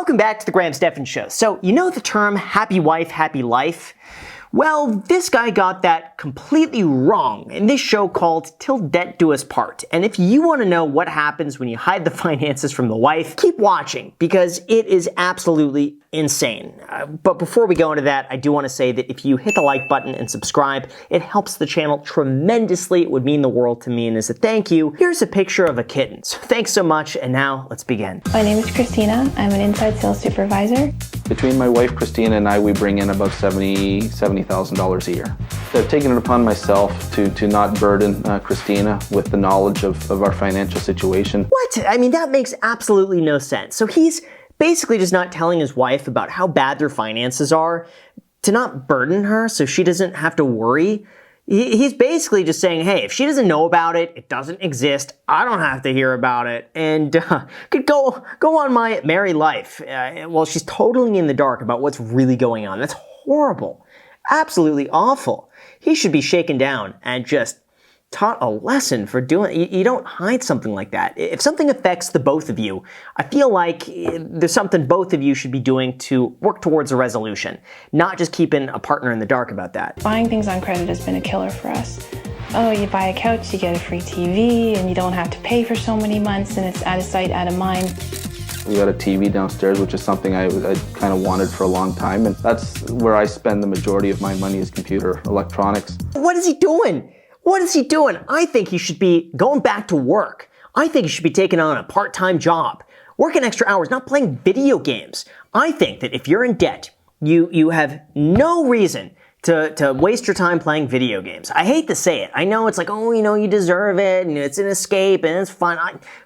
Welcome back to the Graham Stephan Show. So, you know the term happy wife, happy life? Well, this guy got that completely wrong in this show called Till Debt Do Us Part. And if you want to know what happens when you hide the finances from the wife, keep watching because it is absolutely insane. But before we go into that, I do want to say that if you hit the like button and subscribe, it helps the channel tremendously. It would mean the world to me. And as a thank you, here's a picture of a kitten. So thanks so much. And now let's begin. My name is Christina. I'm an inside sales supervisor. Between my wife Christina and I, we bring in about $70,000 a year. I've taken it upon myself to not burden Christina with the knowledge of our financial situation. What? I mean, that makes absolutely no sense. So he's basically just not telling his wife about how bad their finances are to not burden her so she doesn't have to worry. He's basically just saying, hey, if she doesn't know about it, it doesn't exist, I don't have to hear about it, and could go on my merry life. Well, she's totally in the dark about what's really going on. That's horrible. Absolutely awful. He should be shaken down and just taught a lesson for doing. You don't hide something like that. If something affects the both of you, I feel like there's something both of you should be doing to work towards a resolution, not just keeping a partner in the dark about that. Buying things on credit has been a killer for us. Oh, you buy a couch, you get a free TV, and you don't have to pay for so many months, and it's out of sight, out of mind. We got a TV downstairs, which is something I kind of wanted for a long time, and that's where I spend the majority of my money is computer electronics. What is he doing? What is he doing? I think he should be going back to work. I think he should be taking on a part-time job, working extra hours, not playing video games. I think that if you're in debt, you have no reason to waste your time playing video games. I hate to say it. I know it's like, oh, you know, you deserve it, and it's an escape, and it's fine.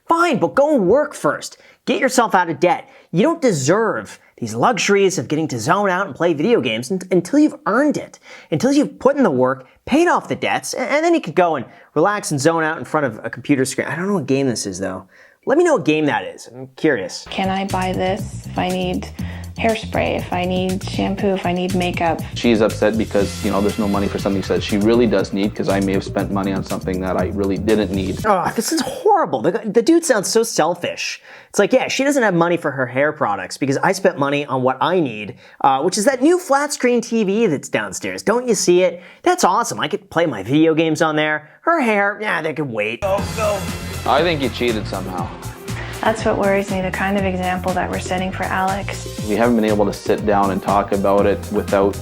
Fine, but go and work first. Get yourself out of debt. You don't deserve these luxuries of getting to zone out and play video games until you've earned it, until you've put in the work, paid off the debts, and then you could go and relax and zone out in front of a computer screen. I don't know what game this is, though. Let me know what game that is. I'm curious. Can I buy this if I need hairspray, if I need shampoo, if I need makeup? She's upset because, you know, there's no money for something that she really does need because I may have spent money on something that I really didn't need. Oh, this is horrible. The dude sounds so selfish. It's like, yeah, she doesn't have money for her hair products because I spent money on what I need, which is that new flat screen TV that's downstairs. Don't you see it? That's awesome. I could play my video games on there. Her hair, yeah, they could wait. Go. I think you cheated somehow. That's what worries me, the kind of example that we're setting for Alex. We haven't been able to sit down and talk about it without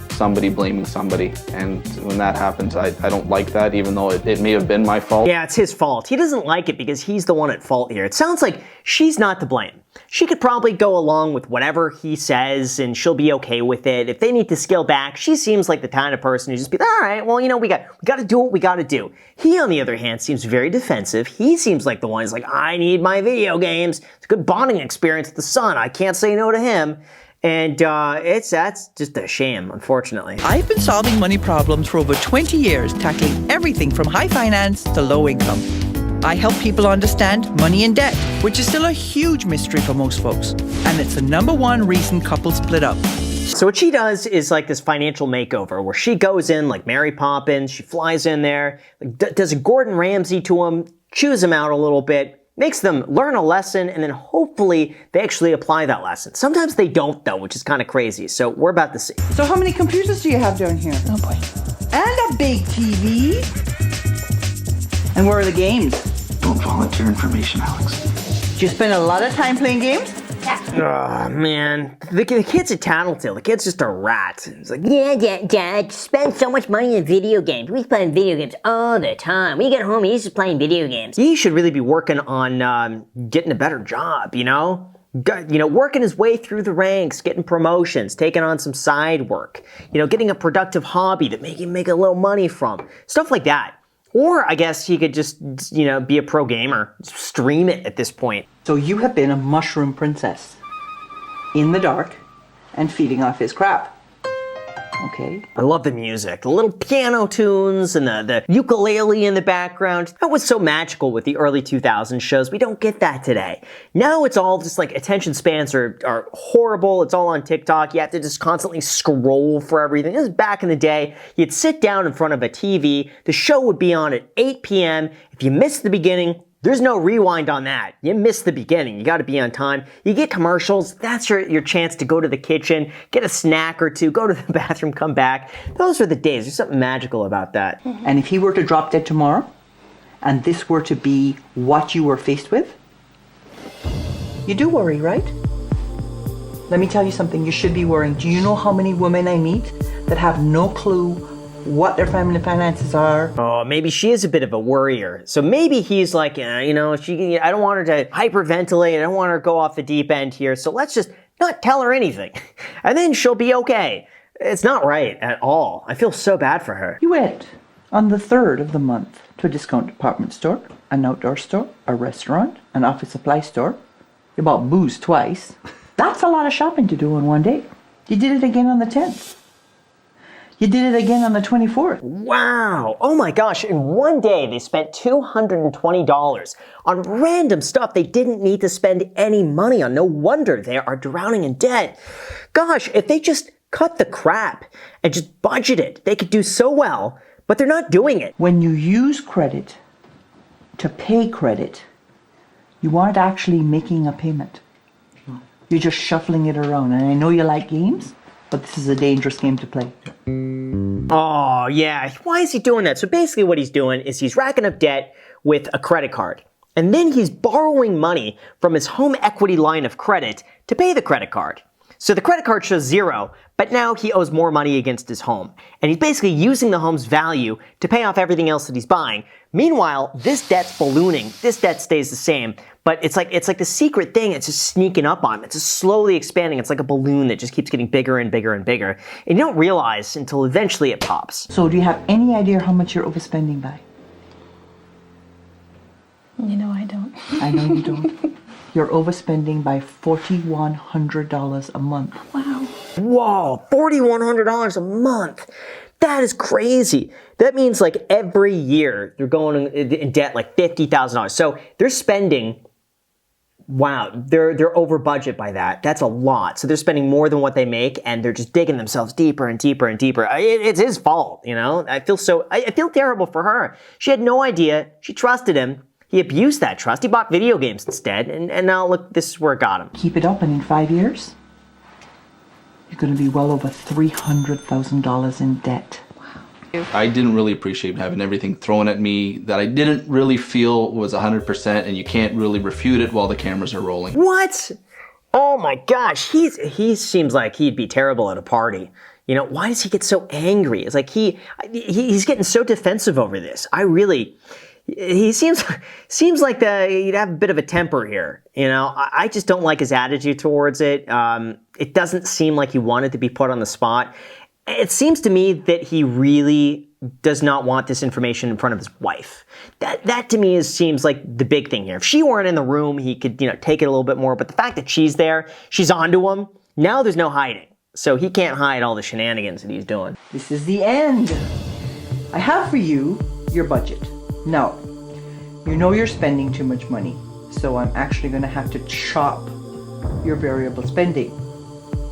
somebody blaming somebody. And when that happens, I don't like that, even though it may have been my fault. Yeah, it's his fault. He doesn't like it because he's the one at fault here. It sounds like she's not to blame. She could probably go along with whatever he says and she'll be okay with it. If they need to scale back, she seems like the kind of person who just be, all right, well, you know, we got to do what we got to do. He, on the other hand, seems very defensive. He seems like the one who's like, I need my video games. It's a good bonding experience with the son. I can't say no to him. And that's just a shame, unfortunately. I've been solving money problems for over 20 years, tackling everything from high finance to low income. I help people understand money and debt, which is still a huge mystery for most folks. And it's the #1 reason couples split up. So what she does is like this financial makeover where she goes in like Mary Poppins, she flies in there, like, does a Gordon Ramsay to them, chews them out a little bit, makes them learn a lesson, and then hopefully they actually apply that lesson. Sometimes they don't though, which is kind of crazy. So we're about to see. So how many computers do you have down here? Oh boy. And a big TV? And where are the games? Don't volunteer information, Alex. Do you spend a lot of time playing games? Oh, man. The kid's a tattletale. The kid's just a rat. It's like, Yeah, Dad, spend so much money on video games. We play video games all the time. When you get home, he's just playing video games. he should really be working on getting a better job, you know? Working his way through the ranks, getting promotions, taking on some side work, getting a productive hobby that he can make a little money from. Stuff like that. Or I guess he could just, be a pro gamer, stream it at this point. So you have been a mushroom princess. In the dark and feeding off his crap. Okay. I love the music, the little piano tunes and the ukulele in the background. That was so magical with the early 2000s shows. We don't get that today. Now it's all just like attention spans are horrible. It's all on TikTok. You have to just constantly scroll for everything. This is back in the day. You'd sit down in front of a TV. The show would be on at 8 p.m. If you missed the beginning, There's no rewind on that. You missed the beginning. You got to be on time. You get commercials. That's your chance to go to the kitchen, get a snack or two, go to the bathroom, come back. Those are the days. There's something magical about that. And if he were to drop dead tomorrow, and this were to be what you were faced with, you do worry, right? Let me tell you something, you should be worrying. Do you know how many women I meet that have no clue what their family finances are? Oh, maybe she is a bit of a worrier. So maybe he's like, I don't want her to hyperventilate. I don't want her to go off the deep end here. So let's just not tell her anything. And then she'll be okay. It's not right at all. I feel so bad for her. You went on the 3rd of the month to a discount department store, an outdoor store, a restaurant, an office supply store. You bought booze twice. That's a lot of shopping to do in one day. You did it again on the 10th. You did it again on the 24th. Wow. Oh my gosh. In one day, they spent $220 on random stuff they didn't need to spend any money on. No wonder they are drowning in debt. Gosh, if they just cut the crap and just budget it, they could do so well, but they're not doing it. When you use credit to pay credit, you aren't actually making a payment. You're just shuffling it around. And I know you like games, but this is a dangerous game to play. Oh, yeah. Why is he doing that? So basically what he's doing is he's racking up debt with a credit card. And then he's borrowing money from his home equity line of credit to pay the credit card. So the credit card shows 0, but now he owes more money against his home. And he's basically using the home's value to pay off everything else that he's buying. Meanwhile, this debt's ballooning. This debt stays the same, but it's like the secret thing. It's just sneaking up on him. It's just slowly expanding. It's like a balloon that just keeps getting bigger and bigger and bigger. And you don't realize until eventually it pops. So do you have any idea how much you're overspending by? You know I don't. I know you don't. You're overspending by $4,100 a month. Wow. Whoa, $4,100 a month. That is crazy. That means like every year they're going in debt like $50,000. So they're spending, wow, they're over budget by that. That's a lot. So they're spending more than what they make and they're just digging themselves deeper and deeper and deeper. It's his fault, you know? I feel terrible for her. She had no idea. She trusted him. He abused that trust. He bought video games instead. And now look, this is where it got him. Keep it up and in 5 years, you're going to be well over $300,000 in debt. I didn't really appreciate having everything thrown at me that I didn't really feel was 100%, and you can't really refute it while the cameras are rolling. What? Oh my gosh, he seems like he'd be terrible at a party. You know, why does he get so angry? It's like he's getting so defensive over this. He seems like he'd have a bit of a temper here. You know, I just don't like his attitude towards it. It doesn't seem like he wanted to be put on the spot. It seems to me that he really does not want this information in front of his wife. That to me seems like the big thing here. If she weren't in the room, he could, take it a little bit more. But the fact that she's there, she's onto him. Now there's no hiding. So he can't hide all the shenanigans that he's doing. This is the end. I have for you your budget. Now, you know you're spending too much money, so I'm actually going to have to chop your variable spending.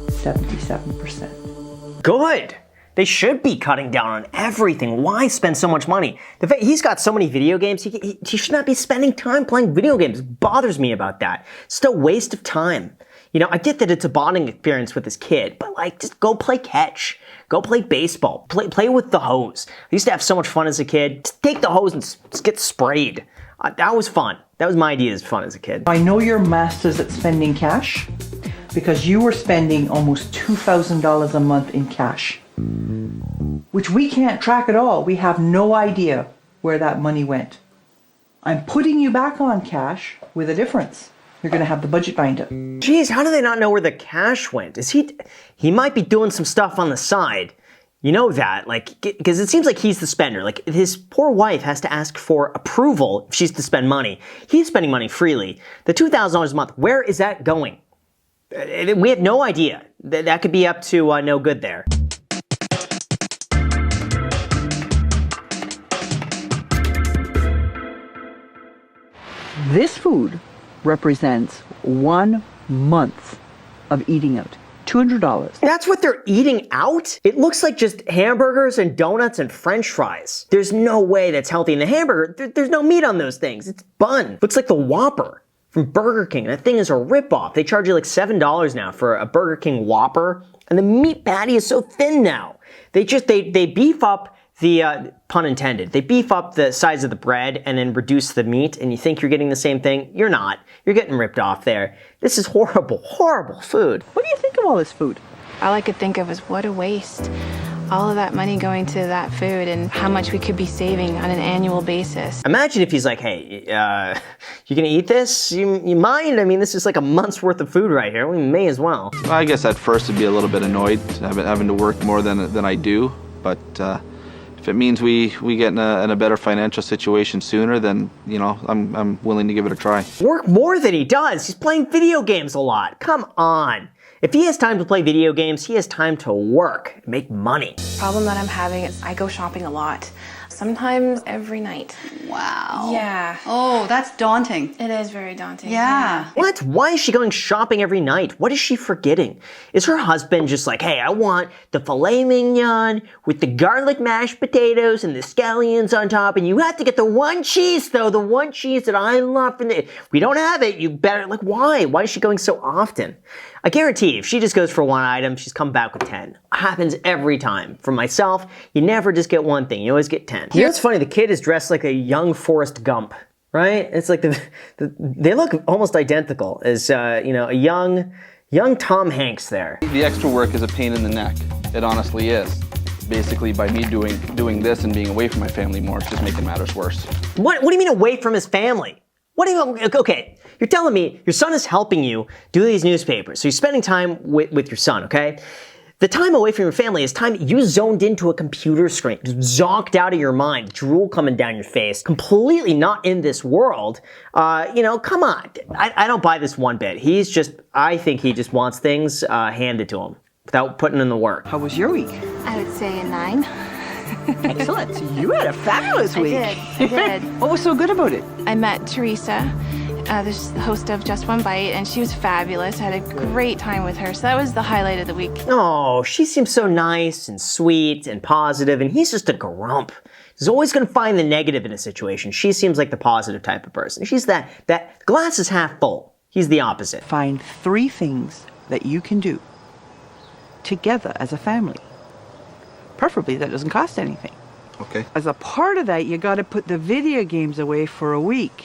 77%. Good. They should be cutting down on everything. Why spend so much money? The fact he's got so many video games, he should not be spending time playing video games. It bothers me about that. It's still a waste of time. I get that it's a bonding experience with his kid, but just go play catch. Go play baseball. Play with the hose. I used to have so much fun as a kid. Just take the hose and just get sprayed. That was fun. That was my idea as fun as a kid. I know you're masters at spending cash because you were spending almost $2,000 a month in cash, which we can't track at all. We have no idea where that money went. I'm putting you back on cash with a difference. You're going to have the budget binder. Geez, how do they not know where the cash went? He might be doing some stuff on the side. You know that, because it seems like he's the spender. His poor wife has to ask for approval if she's to spend money. He's spending money freely. The $2,000 a month, where is that going? We have no idea. That could be up to no good there. This food represents 1 month of eating out. $200. That's what they're eating out? It looks like just hamburgers and donuts and french fries. There's no way that's healthy. In the hamburger, there's no meat on those things. It's bun. Looks like the Whopper from Burger King. That thing is a ripoff. They charge you like $7 now for a Burger King Whopper. And the meat patty is so thin now. They beef up the, pun intended, they beef up the size of the bread and then reduce the meat, and you think you're getting the same thing. You're not. You're getting ripped off there. This is horrible, horrible food. What do you think of all this food? All I could think of was what a waste. All of that money going to that food and how much we could be saving on an annual basis. Imagine if he's like, hey, you gonna eat this? You mind? I mean, this is like a month's worth of food right here. We may as well. I guess at first I'd be a little bit annoyed having to work more than I do, but if it means we get in a better financial situation sooner, then, you know, I'm willing to give it a try. Work more than he does. He's playing video games a lot. Come on. If he has time to play video games, he has time to work and make money. Problem that I'm having is I go shopping a lot. Sometimes every night. Wow. Yeah. Oh, that's daunting. It is very daunting. Yeah. What? Why is she going shopping every night? What is she forgetting? Is her husband just like, hey, I want the filet mignon with the garlic mashed potatoes and the scallions on top, and you have to get the one cheese, though, the one cheese that I love. If we don't have it, you better, like, why? Why is she going so often? I guarantee if she just goes for one item, she's come back with 10. Happens every time. For myself, you never just get one thing, you always get 10. You know what's funny? The kid is dressed like a young Forrest Gump, right? It's like they look almost identical as, a young Tom Hanks there. The extra work is a pain in the neck. It honestly is. Basically, by me doing this and being away from my family more, it's just making matters worse. What do you mean away from his family? What do you, okay, you're telling me your son is helping you do these newspapers, so you're spending time with your son, okay? The time away from your family is time you zoned into a computer screen, just zonked out of your mind, drool coming down your face, completely not in this world. Come on. I don't buy this one bit. I think he just wants things handed to him without putting in the work. How was your week? I would say a 9. Excellent. So you had a fabulous week. I did. What was so good about it? I met Teresa, the host of Just One Bite, and she was fabulous. I had a great time with her, so that was the highlight of the week. Oh, she seems so nice and sweet and positive, and he's just a grump. He's always going to find the negative in a situation. She seems like the positive type of person. She's that glass is half full. He's the opposite. Find 3 things that you can do together as a family. Preferably that doesn't cost anything. Okay. As a part of that, you got to put the video games away for a week.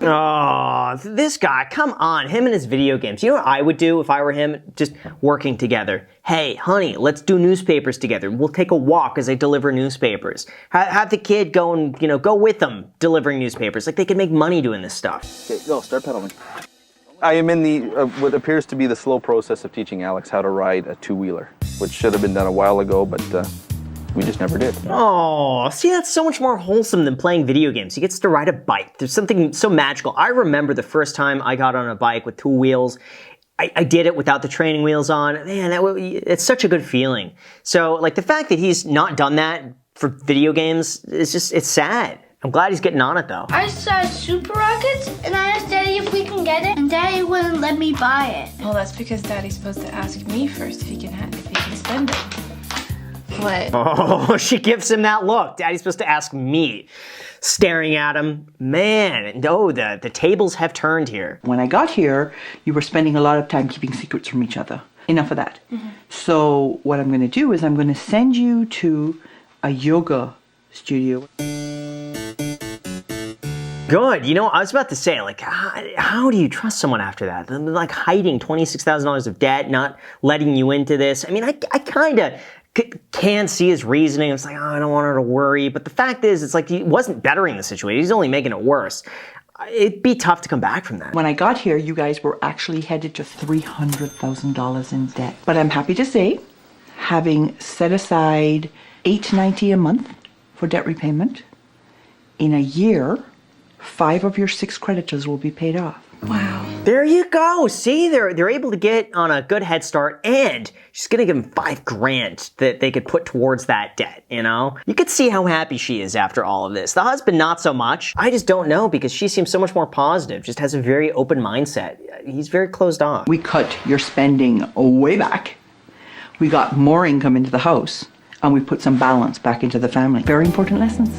Oh, this guy, come on, him and his video games. You know what I would do if I were him? Just working together. Hey, honey, let's do newspapers together. We'll take a walk as I deliver newspapers. Have the kid go and, go with them delivering newspapers. Like, they can make money doing this stuff. Okay, go, start pedaling. I am in the what appears to be the slow process of teaching Alex how to ride a two-wheeler, which should have been done a while ago, but we just never did. Oh, see, that's so much more wholesome than playing video games. He gets to ride a bike. There's something so magical. I remember the first time I got on a bike with 2 wheels. I did it without the training wheels on. Man, it's such a good feeling. So, like, the fact that he's not done that for video games, it's sad. I'm glad he's getting on it, though. I saw Super Rockets, and I asked Daddy if we can get it, and Daddy wouldn't let me buy it. Well, that's because Daddy's supposed to ask me first if he can spend it. What? Oh, she gives him that look. Daddy's supposed to ask me. Staring at him. Man, no, the tables have turned here. When I got here, you were spending a lot of time keeping secrets from each other. Enough of that. Mm-hmm. So what I'm going to do is I'm going to send you to a yoga studio. Good. I was about to say, like, how do you trust someone after that? They're, like, hiding $26,000 of debt, not letting you into this. I mean, I kind of can see his reasoning. It's like, I don't want her to worry. But the fact is, it's like he wasn't bettering the situation. He's only making it worse. It'd be tough to come back from that. When I got here, you guys were actually headed to $300,000 in debt. But I'm happy to say, having set aside $890 a month for debt repayment, in a year, 5 of your 6 creditors will be paid off. Wow. There you go. See, they're able to get on a good head start, and she's gonna give him $5,000 that they could put towards that debt, you know? You could see how happy she is after all of this. The husband, not so much. I just don't know because she seems so much more positive, just has a very open mindset. He's very closed off. We cut your spending way back. We got more income into the house, and we put some balance back into the family. Very important lessons.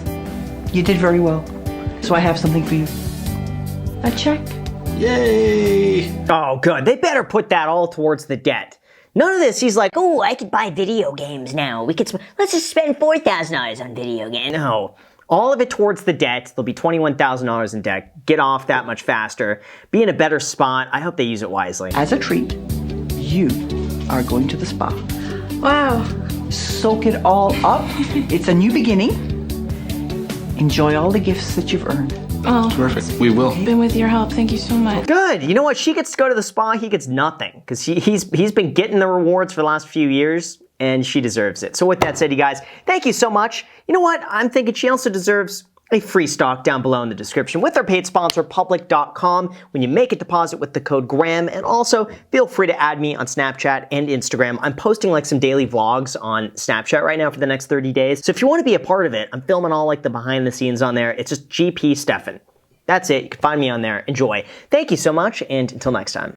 You did very well. So I have something for you. A check. Yay! Oh, good. They better put that all towards the debt. None of this, he's like, Oh, I could buy video games now. Let's just spend $4,000 on video games. no. All of it towards the debt. There'll be $21,000 in debt. Get off that much faster. Be in a better spot. I hope they use it wisely. As a treat, you are going to the spa. Wow. Soak it all up. It's a new beginning. Enjoy all the gifts that you've earned. Oh, Perfect. We will. been with your help. Thank you so much. Good. You know what? She gets to go to the spa. He gets nothing because he's been getting the rewards for the last few years, and she deserves it. So with that said, you guys, thank you so much. You know what? I'm thinking she also deserves a free stock down below in the description with our paid sponsor, Public.com, when you make a deposit with the code GRAHAM. And also, feel free to add me on Snapchat and Instagram. I'm posting like some daily vlogs on Snapchat right now for the next 30 days. So if you want to be a part of it, I'm filming all like the behind the scenes on there. It's just GP Stefan. That's it. You can find me on there. Enjoy. Thank you so much, and until next time.